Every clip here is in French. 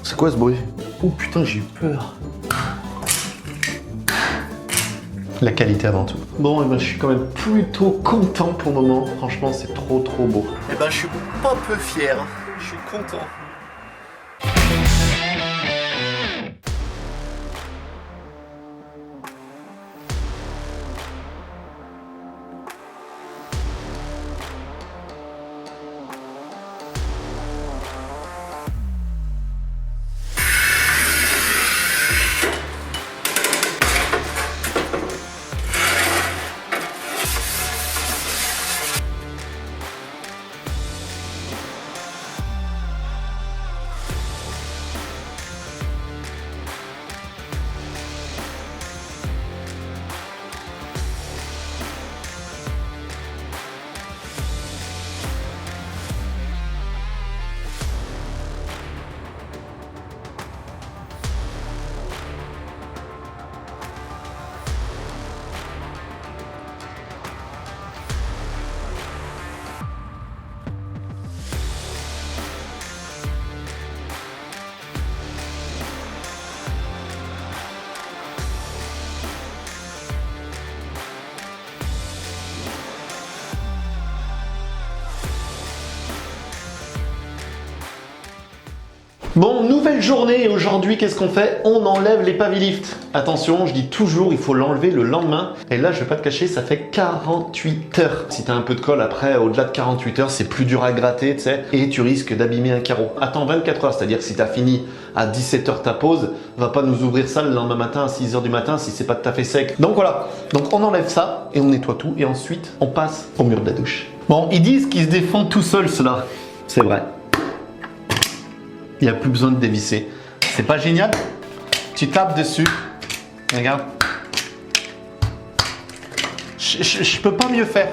C'est quoi ce bruit? Oh putain, j'ai eu peur. La qualité avant tout. Bon, et ben, je suis quand même plutôt content pour le moment. Franchement, c'est trop beau. Et ben, je suis pas peu fier. Je suis content. Bon, nouvelle journée et aujourd'hui, qu'est-ce qu'on fait? On enlève les pavilift. Attention, je dis toujours, il faut l'enlever le lendemain. Et là, je vais pas te cacher, ça fait 48 heures. Si t'as un peu de colle après, au-delà de 48 heures, c'est plus dur à gratter, tu sais, et tu risques d'abîmer un carreau. Attends 24 heures, c'est-à-dire que si t'as fini à 17 heures ta pause, va pas nous ouvrir ça le lendemain matin à 6 heures du matin si c'est pas tout à fait sec. Donc voilà, donc on enlève ça et on nettoie tout et ensuite on passe au mur de la douche. Bon, ils disent qu'ils se défendent tout seuls, cela. C'est vrai. Il n'y a plus besoin de dévisser. C'est pas génial? Tu tapes dessus. Regarde. Je peux pas mieux faire.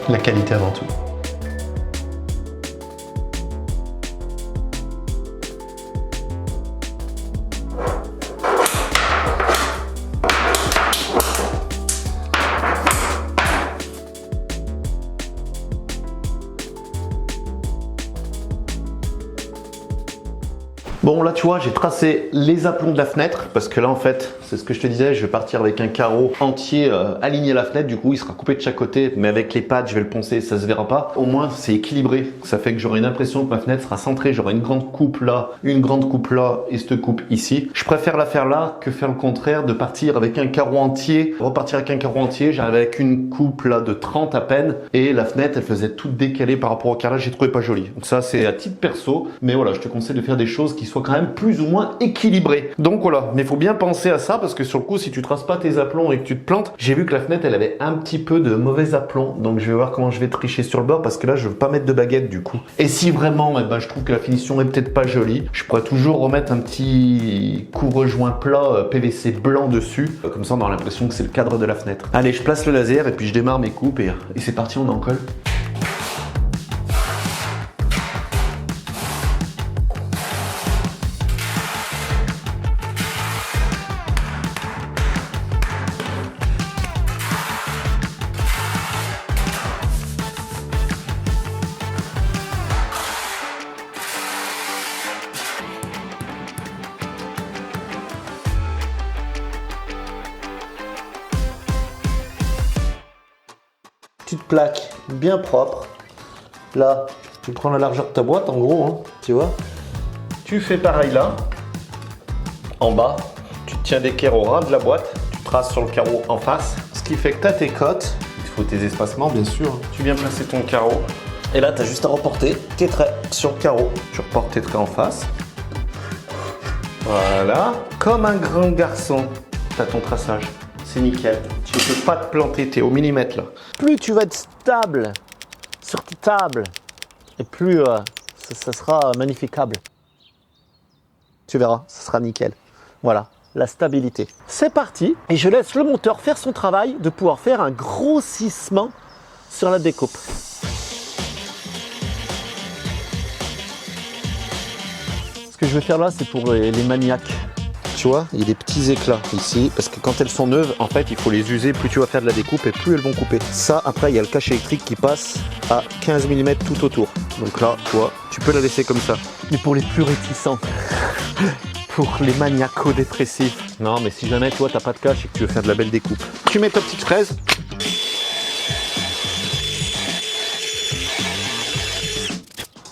La qualité avant tout. Bon là tu vois, j'ai tracé les aplombs de la fenêtre parce que là en fait, c'est ce que je te disais, je vais partir avec un carreau entier aligné à la fenêtre, du coup il sera coupé de chaque côté, mais avec les pads je vais le poncer, ça se verra pas. Au moins c'est équilibré, ça fait que j'aurai une impression que ma fenêtre sera centrée, j'aurai une grande coupe là, une grande coupe là et cette coupe ici. Je préfère la faire là que faire le contraire, de partir avec un carreau entier, repartir avec un carreau entier, j'arrive avec une coupe là de 30 à peine et la fenêtre elle faisait toute décalée par rapport au carrelage, j'ai trouvé pas joli. Donc ça c'est à titre perso, mais voilà, je te conseille de faire des choses qui soient quand même plus ou moins équilibrées. Donc voilà, mais il faut bien penser à ça parce que sur le coup, si tu traces pas tes aplombs et que tu te plantes, j'ai vu que la fenêtre elle avait un petit peu de mauvais aplomb, donc je vais voir comment je vais tricher sur le bord parce que là je veux pas mettre de baguette du coup. Et si vraiment je trouve que la finition est peut-être pas jolie, je pourrais toujours remettre un petit couvre-joint plat PVC blanc dessus, comme ça on aura l'impression que c'est le cadre de la fenêtre. Allez, je place le laser et puis je démarre mes coupes et c'est parti, on en colle. Petite plaque bien propre. Là, tu prends la largeur de ta boîte en gros, hein, tu vois. Tu fais pareil là. En bas, tu tiens d'équerre au ras de la boîte. Tu traces sur le carreau en face. Ce qui fait que tu as tes cotes. Il te faut tes espacements bien sûr. Tu viens placer ton carreau. Et là, tu as juste à reporter tes traits sur le carreau. Tu reportes tes traits en face. Voilà. Comme un grand garçon, tu as ton traçage. C'est nickel. Tu ne peux pas te planter, tu es au millimètre là. Plus tu vas être stable sur ta table, et plus ça sera magnificable. Tu verras, ça sera nickel. Voilà, la stabilité. C'est parti, et je laisse le monteur faire son travail de pouvoir faire un grossissement sur la découpe. Ce que je vais faire là, c'est pour les maniaques. tu vois, il y a des petits éclats ici, parce que quand elles sont neuves, en fait, il faut les user. Plus tu vas faire de la découpe et plus elles vont couper. Ça, après, il y a le cache électrique qui passe à 15 mm tout autour. Donc là, tu vois, tu peux la laisser comme ça. Mais pour les plus réticents, pour les maniaco-dépressifs, non, mais si jamais, toi, t'as pas de cache et que tu veux faire de la belle découpe, tu mets ta petite fraise.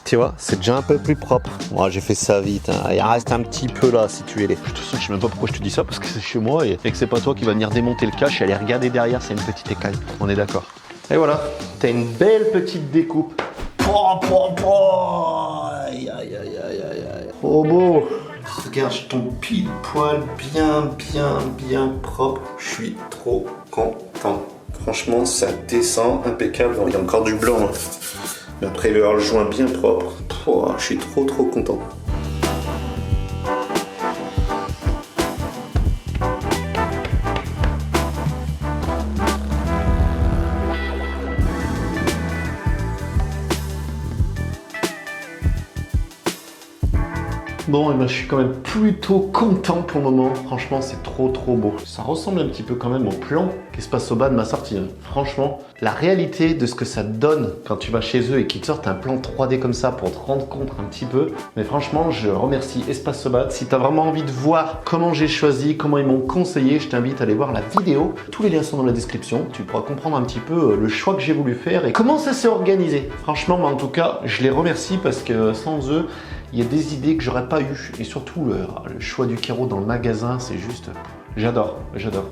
Tu vois, c'est déjà un peu plus propre. Moi, j'ai fait ça vite. Hein. Il reste un petit peu là, si tu es les. De toute façon, je sais même pas pourquoi je te dis ça, parce que c'est chez moi et que c'est pas toi qui va venir démonter le cache et aller regarder derrière, c'est une petite écaille. On est d'accord. Et voilà, t'as une belle petite découpe. Aïe, aïe, aïe, aïe, aïe, aïe. Trop beau. Regarde, je tombe pile poil, bien propre. Je suis trop content. Franchement, ça descend impeccable. Il y a encore du blanc. Hein. Mais après, il va y avoir le joint bien propre. Oh, je suis trop content. Bon, et ben, je suis quand même plutôt content pour le moment. Franchement, c'est trop beau. Ça ressemble un petit peu quand même au plan qu'Espace Obad m'a sorti. Hein. Franchement, la réalité de ce que ça donne quand tu vas chez eux et qu'ils te sortent un plan 3D comme ça pour te rendre compte un petit peu. Mais franchement, je remercie Espace Obad. Si tu as vraiment envie de voir comment j'ai choisi, comment ils m'ont conseillé, je t'invite à aller voir la vidéo. Tous les liens sont dans la description. Tu pourras comprendre un petit peu le choix que j'ai voulu faire et comment ça s'est organisé. Franchement, en tout cas, je les remercie parce que sans eux, il y a des idées que j'aurais pas eues. Et surtout, le choix du carreau dans le magasin, c'est juste... J'adore.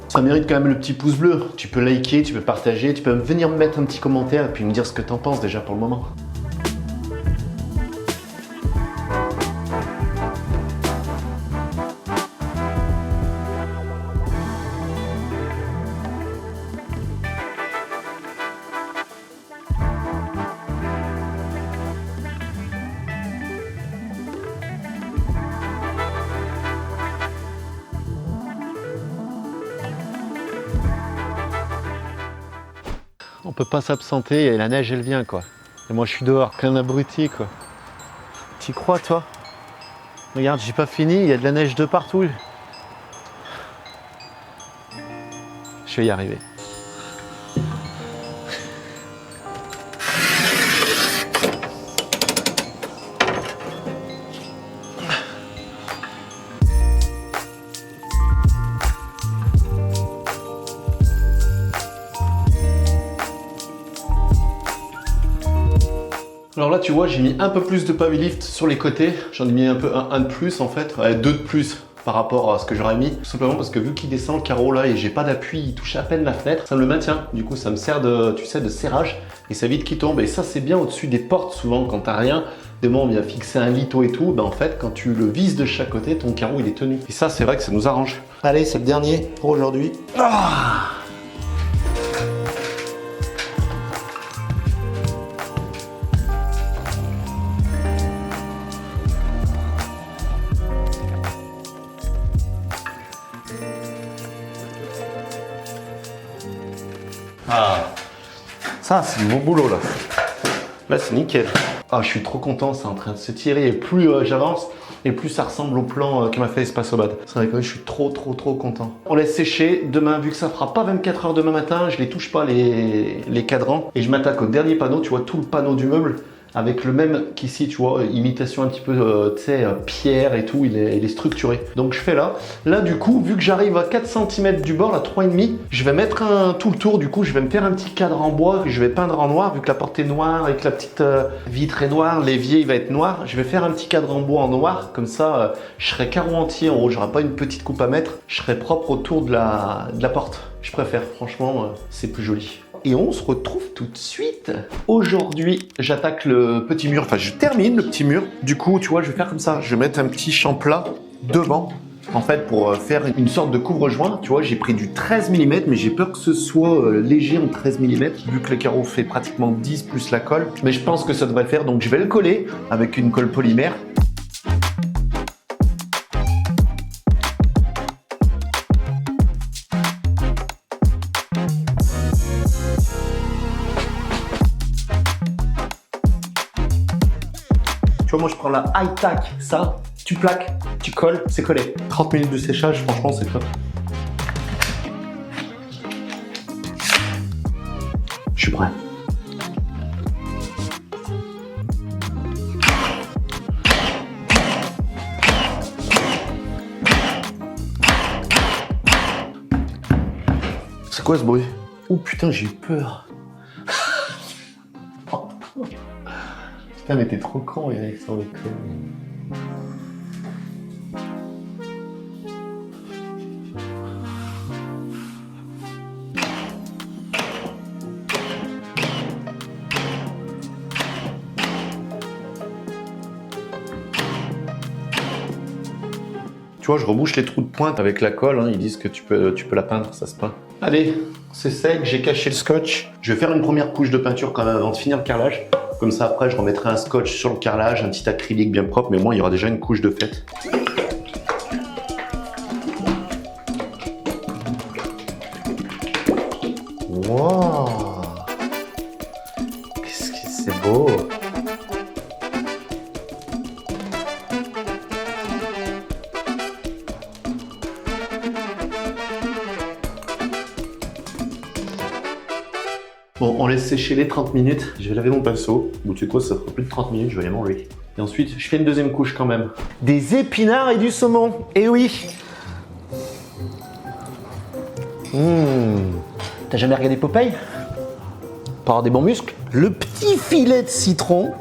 Ça mérite quand même le petit pouce bleu. Tu peux liker, tu peux partager, tu peux venir me mettre un petit commentaire et puis me dire ce que t'en penses déjà pour le moment. On peut pas s'absenter et la neige elle vient quoi. Et moi je suis dehors, qu'un abruti quoi. T'y crois toi? Regarde, j'ai pas fini, il y a de la neige de partout. Je vais y arriver. Alors là, tu vois, j'ai mis un peu plus de pavé lift sur les côtés. J'en ai mis un peu un de plus en fait, deux de plus par rapport à ce que j'aurais mis. Tout simplement parce que vu qu'il descend le carreau là et j'ai pas d'appui, il touche à peine la fenêtre, ça me le maintient. Du coup, ça me sert de, tu sais, de serrage et ça évite qu'il tombe. Et ça, c'est bien au-dessus des portes souvent quand t'as rien. Des moments où on vient fixer un litho et tout, ben en fait, quand tu le vises de chaque côté, ton carreau il est tenu. Et ça, c'est vrai que ça nous arrange. Allez, c'est le dernier pour aujourd'hui. Ah! Ah, ça c'est du beau boulot là. Là c'est nickel. Ah, je suis trop content, c'est en train de se tirer et plus j'avance et plus ça ressemble au plan que m'a fait Espace Obad. C'est vrai que je suis trop content. On laisse sécher. Demain, vu que ça fera pas 24 heures demain matin, je les touche pas les cadrans et je m'attaque au dernier panneau, tu vois tout le panneau du meuble. Avec le même qu'ici, tu vois, imitation un petit peu, tu sais, pierre et tout, il est structuré. Donc je fais là. Là, du coup, vu que j'arrive à 4 cm du bord, là, 3,5, je vais mettre tout le tour. Du coup, je vais me faire un petit cadre en bois que je vais peindre en noir, vu que la porte est noire et que la petite vitre est noire, l'évier, il va être noir. Je vais faire un petit cadre en bois en noir. Comme ça, je serai carreau entier. En haut, j'aurai pas une petite coupe à mettre. Je serai propre autour de la porte. Je préfère, franchement, c'est plus joli. Et on se retrouve tout de suite. Aujourd'hui, j'attaque le petit mur, enfin je termine le petit mur. Du coup, tu vois, je vais faire comme ça. Je vais mettre un petit champ plat devant, en fait, pour faire une sorte de couvre-joint. Tu vois, j'ai pris du 13 mm, mais j'ai peur que ce soit léger en 13 mm, vu que le carreau fait pratiquement 10 plus la colle. Mais je pense que ça devrait le faire, donc je vais le coller avec une colle polymère. Moi je prends la high tack, ça Tu plaques, tu colles, c'est collé. 30 minutes de séchage, franchement, c'est top. Je suis prêt. C'est quoi ce bruit? Oh putain, j'ai eu peur. Putain, mais t'es trop con, Eric, sans déconner. Tu vois, je rebouche les trous de pointe avec la colle, hein. Ils disent que tu peux la peindre, ça se peint. Allez, c'est sec, j'ai caché le scotch. Je vais faire une première couche de peinture quand même avant de finir le carrelage. Comme ça, après, je remettrai un scotch sur le carrelage, un petit acrylique bien propre, mais au moins, il y aura déjà une couche de faite. Wow! Qu'est-ce que c'est beau! Bon, on laisse sécher les 30 minutes. Je vais laver mon pinceau. Bon, tu sais quoi, ça fera plus de 30 minutes, je vais les manger. Et ensuite, je fais une deuxième couche quand même. Des épinards et du saumon. Eh oui! T'as jamais regardé Popeye? Pour avoir des bons muscles? Le petit filet de citron.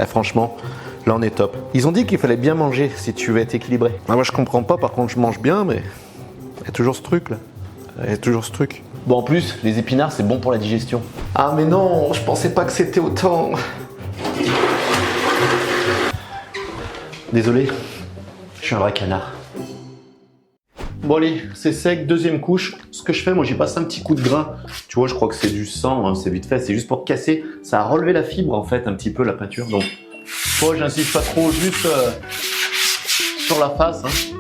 Eh, franchement, là on est top. Ils ont dit qu'il fallait bien manger si tu veux être équilibré. Ah, moi je comprends pas, par contre je mange bien, mais il y a toujours ce truc là. Il y a toujours ce truc. Bon, en plus, les épinards, c'est bon pour la digestion. Ah, mais non, je pensais pas que c'était autant. Désolé, je suis un vrai canard. Bon, allez, c'est sec, deuxième couche. Ce que je fais, moi, j'y passe un petit coup de grain. Tu vois, je crois que c'est du sang, hein, c'est vite fait. C'est juste pour casser. Ça a relevé la fibre, en fait, un petit peu, la peinture. Donc, moi, j'insiste pas trop, juste sur la face. Hein.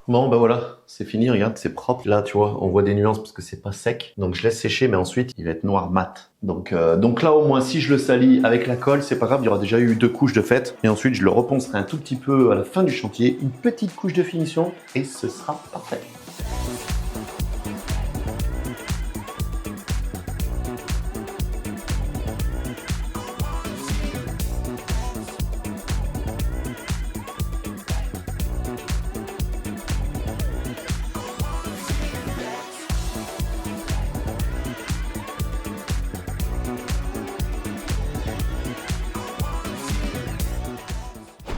Bon, bah voilà, c'est fini, regarde, c'est propre. Là, tu vois, on voit des nuances parce que c'est pas sec. Donc, je laisse sécher, mais ensuite, il va être noir mat. Donc là, au moins, si je le salis avec la colle, c'est pas grave, il y aura déjà eu 2 couches de fête. Et ensuite, je le reponcerai un tout petit peu à la fin du chantier, une petite couche de finition, et ce sera parfait.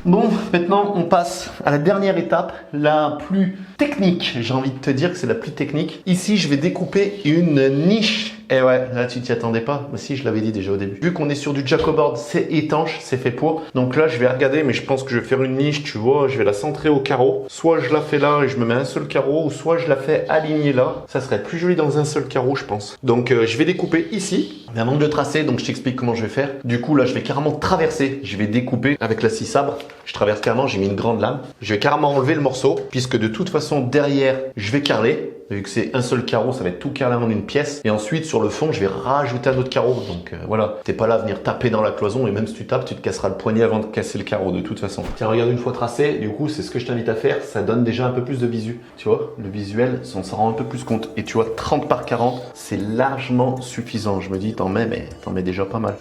Bon, maintenant on passe à la dernière étape, la plus technique. J'ai envie de te dire que c'est la plus technique. Ici, je vais découper une niche. Et ouais, là tu t'y attendais pas. Moi aussi, je l'avais dit déjà au début. Vu qu'on est sur du Jacoboard, c'est étanche, c'est fait pour. Donc là, je vais regarder, mais je pense que je vais faire une niche, tu vois. Je vais la centrer au carreau. Soit je la fais là et je me mets un seul carreau, ou soit je la fais aligner là. Ça serait plus joli dans un seul carreau, je pense. Donc je vais découper ici. Mais avant de le tracer, donc je t'explique comment je vais faire. Du coup, là, je vais carrément traverser. Je vais découper avec la scie sabre. Je traverse carrément, j'ai mis une grande lame. Je vais carrément enlever le morceau, puisque de toute façon, derrière, je vais carreler. Vu que c'est un seul carreau, ça va être tout carrelé en une pièce. Et ensuite, sur le fond, je vais rajouter un autre carreau. Donc voilà, t'es pas là à venir taper dans la cloison. Et même si tu tapes, tu te casseras le poignet avant de casser le carreau, de toute façon. Tiens, regarde, une fois tracé, du coup, c'est ce que je t'invite à faire. Ça donne déjà un peu plus de visu. Tu vois, le visuel, on s'en rend un peu plus compte. Et tu vois, 30 par 40, c'est largement suffisant. Je me dis, t'en mets, mais t'en mets déjà pas mal.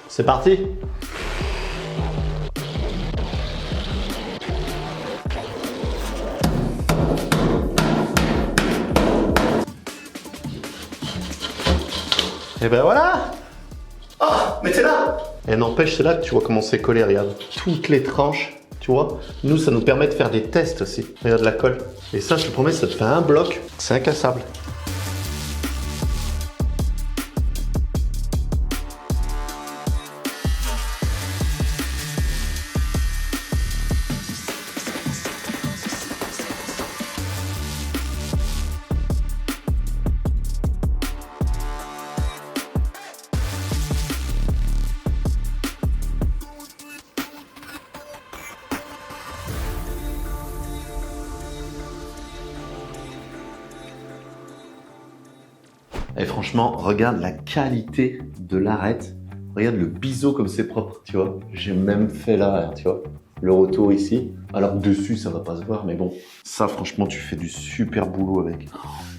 C'est parti! Et ben voilà! Oh, mais c'est là! Et n'empêche, c'est là que tu vois comment c'est collé, regarde. Toutes les tranches, tu vois. Nous, ça nous permet de faire des tests aussi. Regarde la colle. Et ça, je te promets, ça te fait un bloc. C'est incassable. Et franchement, regarde la qualité de l'arête. Regarde le biseau comme c'est propre, tu vois. J'ai même fait là, tu vois, le retour ici. Alors dessus, ça va pas se voir, mais bon. Ça, franchement, tu fais du super boulot avec.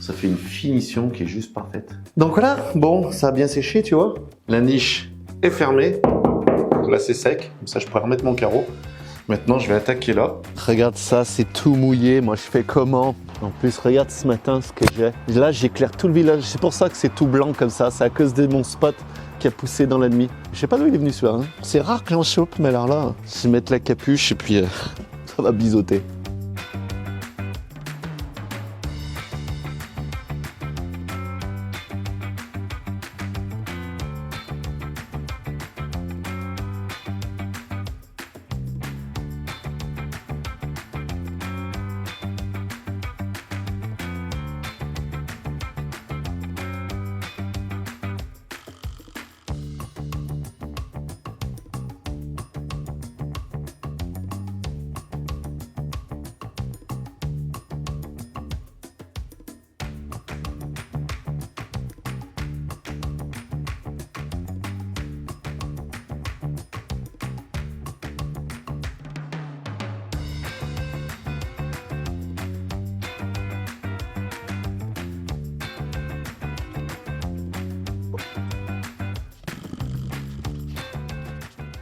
Ça fait une finition qui est juste parfaite. Donc voilà, bon, ça a bien séché, tu vois. La niche est fermée. Là, c'est sec. Comme ça, je pourrais remettre mon carreau. Maintenant, je vais attaquer là. Regarde ça, c'est tout mouillé. Moi, je fais comment? En plus, regarde ce matin ce que j'ai. Là, j'éclaire tout le village. C'est pour ça que c'est tout blanc comme ça. C'est à cause de mon spot qui a poussé dans la nuit. Je sais pas d'où il est venu celui-là. Hein. C'est rare que j'en chope, mais alors là, je vais mettre la capuche et puis ça va biseauter.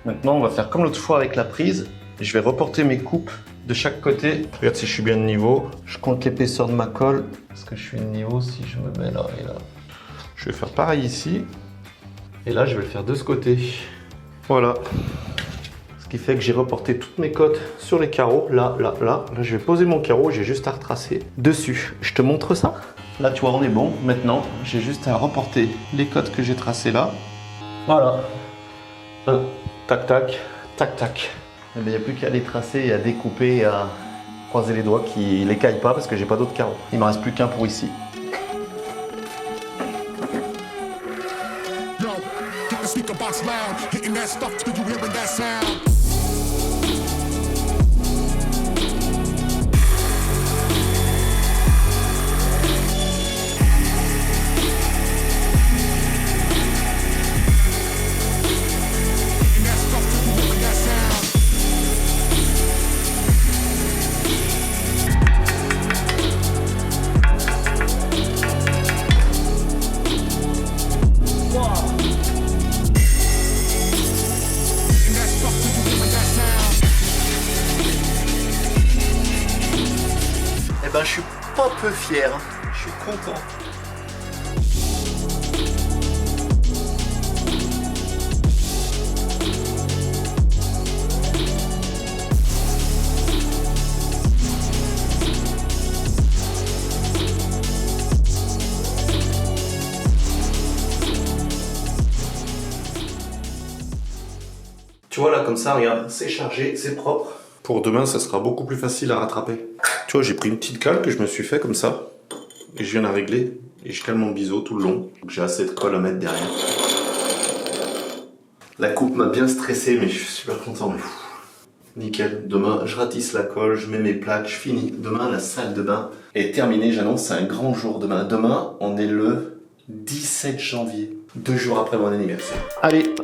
Maintenant, on va faire comme l'autre fois avec la prise. Je vais reporter mes coupes de chaque côté. Regarde si je suis bien de niveau. Je compte l'épaisseur de ma colle. Est-ce que je suis de niveau si je me mets là et là? Je vais faire pareil ici. Et là, je vais le faire de ce côté. Voilà. Ce qui fait que j'ai reporté toutes mes cotes sur les carreaux. Là, là, là. Là, je vais poser mon carreau. J'ai juste à retracer dessus. Je te montre ça. Là, tu vois, on est bon. Maintenant, j'ai juste à reporter les cotes que j'ai tracées là. Voilà. Tac, tac, tac, tac. Il n'y a plus qu'à les tracer et à découper et à croiser les doigts qui les caillent pas parce que j'ai pas d'autres carreaux. Il me reste plus qu'un pour ici. Yo, get the speaker box loud, hitting that stuff till you hearing that sound. Eh ben, je suis pas peu fier, je suis content. Tu vois là, comme ça, regarde, c'est chargé, c'est propre. Pour demain, ça sera beaucoup plus facile à rattraper. Tu vois, j'ai pris une petite cale que je me suis fait comme ça. Et je viens la régler. Et je cale mon biseau tout le long. J'ai assez de colle à mettre derrière. La coupe m'a bien stressé, mais je suis super content. Nickel. Demain, je ratisse la colle, je mets mes plaques, je finis. Demain, la salle de bain est terminée. J'annonce, c'est un grand jour demain. Demain, on est le 17 janvier. 2 jours après mon anniversaire. Allez,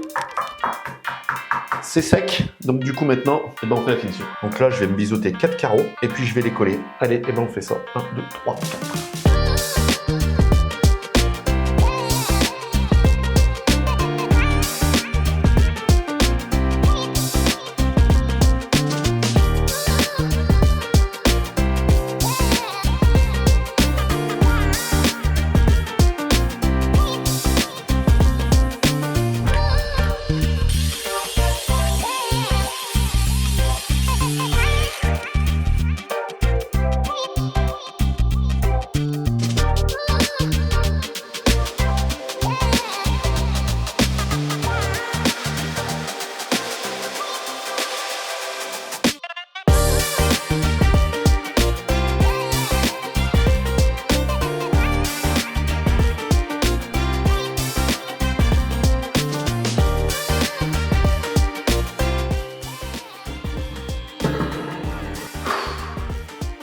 c'est sec, donc du coup maintenant, eh ben on fait la finition. Donc là, je vais me biseauter 4 carreaux et puis je vais les coller. Allez, et ben on fait ça. 1, 2, 3, 4.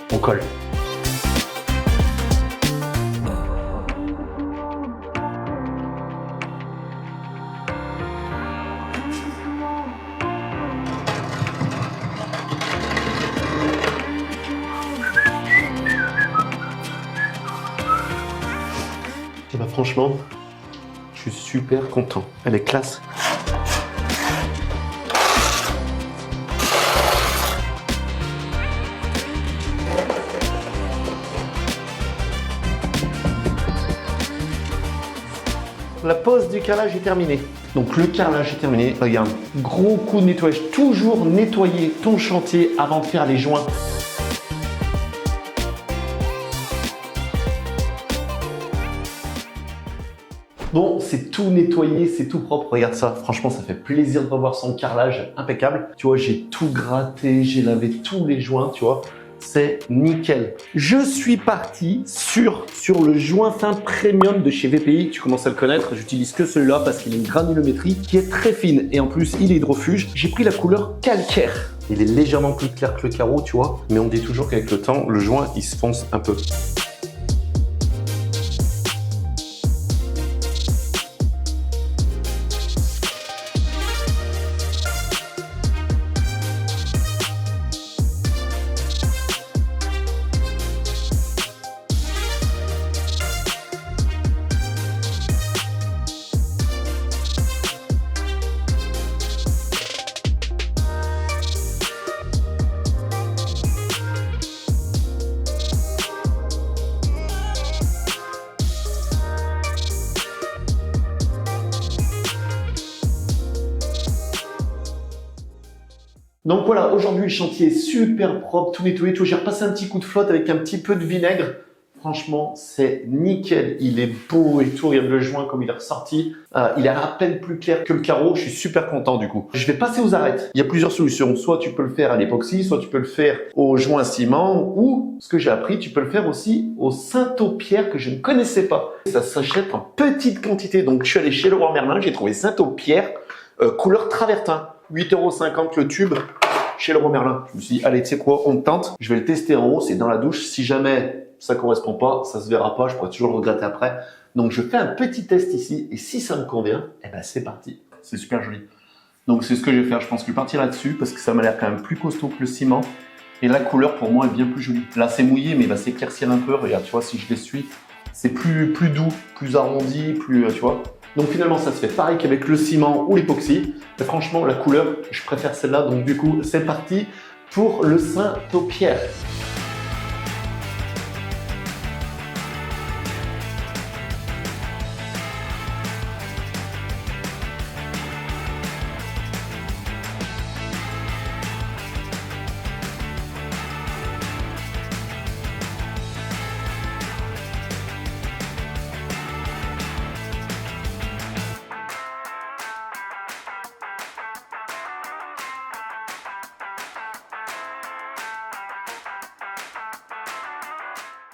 On colle. franchement, je suis super content. Elle est classe. La pose du carrelage est terminée. Donc le carrelage est terminé. Regarde, gros coup de nettoyage. Toujours nettoyer ton chantier avant de faire les joints. Bon, c'est tout nettoyé, c'est tout propre. Regarde ça, franchement, ça fait plaisir de revoir son carrelage impeccable. Tu vois, j'ai tout gratté, j'ai lavé tous les joints, tu vois. C'est nickel. Je suis parti sur le joint fin premium de chez VPI. Tu commences à le connaître. J'utilise que celui-là parce qu'il a une granulométrie qui est très fine. Et en plus, il est hydrofuge. J'ai pris la couleur calcaire. Il est légèrement plus clair que le carreau, tu vois. Mais on dit toujours qu'avec le temps, le joint, il se fonce un peu. Donc voilà, aujourd'hui le chantier est super propre, tout nettoyé, tout. J'ai repassé un petit coup de flotte avec un petit peu de vinaigre. Franchement, c'est nickel. Il est beau et tout. Regarde le joint comme il est ressorti. Il est à peine plus clair que le carreau. Je suis super content du coup. Je vais passer aux arêtes. Il y a plusieurs solutions. Soit tu peux le faire à l'époxy, soit tu peux le faire au joint ciment, ou ce que j'ai appris, tu peux le faire aussi au Saint-Aupierre que je ne connaissais pas. Ça s'achète en petite quantité. Donc je suis allé chez Leroy Merlin, j'ai trouvé Saint-Aupierre couleur travertin. 8,50 € le tube chez Leroy Merlin. Je me suis dit, allez, tu sais quoi, on tente. Je vais le tester en haut, c'est dans la douche. Si jamais ça correspond pas, ça se verra pas, je pourrais toujours le regretter après. Donc je fais un petit test ici et si ça me convient, eh ben c'est parti. C'est super joli. Donc c'est ce que je vais faire. Je pense que je vais partir là-dessus parce que ça m'a l'air quand même plus costaud que le ciment. Et la couleur pour moi est bien plus jolie. Là c'est mouillé mais il va s'éclaircir un peu. Regarde, tu vois, si je l'essuie, c'est plus doux, plus arrondi, plus, tu vois. Donc finalement, ça se fait pareil qu'avec le ciment ou l'époxy. Mais franchement, la couleur, je préfère celle-là. Donc du coup, c'est parti pour le Saint-Aupierre.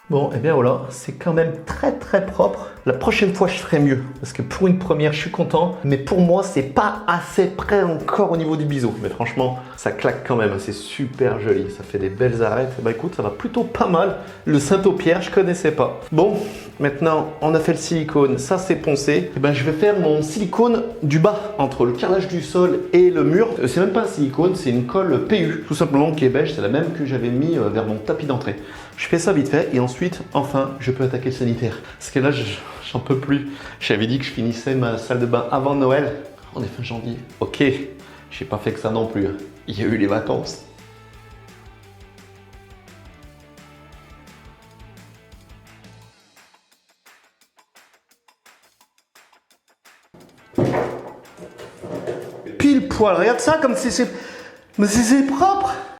Bon, et bien voilà, c'est quand même très propre. La prochaine fois, je ferai mieux. Parce que pour une première, je suis content. Mais pour moi, c'est pas assez près encore au niveau du biseau. Mais franchement, ça claque quand même. C'est super joli. Ça fait des belles arêtes. Bah écoute, ça va plutôt pas mal. Le Saint-Aupierre, je connaissais pas. Bon, maintenant, on a fait le silicone. Ça, c'est poncé. Et ben, je vais faire mon silicone du bas, entre le carrelage du sol et le mur. C'est même pas un silicone, c'est une colle PU. Tout simplement, qui est beige. C'est la même que j'avais mis vers mon tapis d'entrée. Je fais ça vite fait et ensuite, enfin, je peux attaquer le sanitaire. Parce que là, j'en peux plus. J'avais dit que je finissais ma salle de bain avant Noël. On est fin janvier. Ok, j'ai pas fait que ça non plus. Il y a eu les vacances. Pile poil, regarde ça comme c'est propre.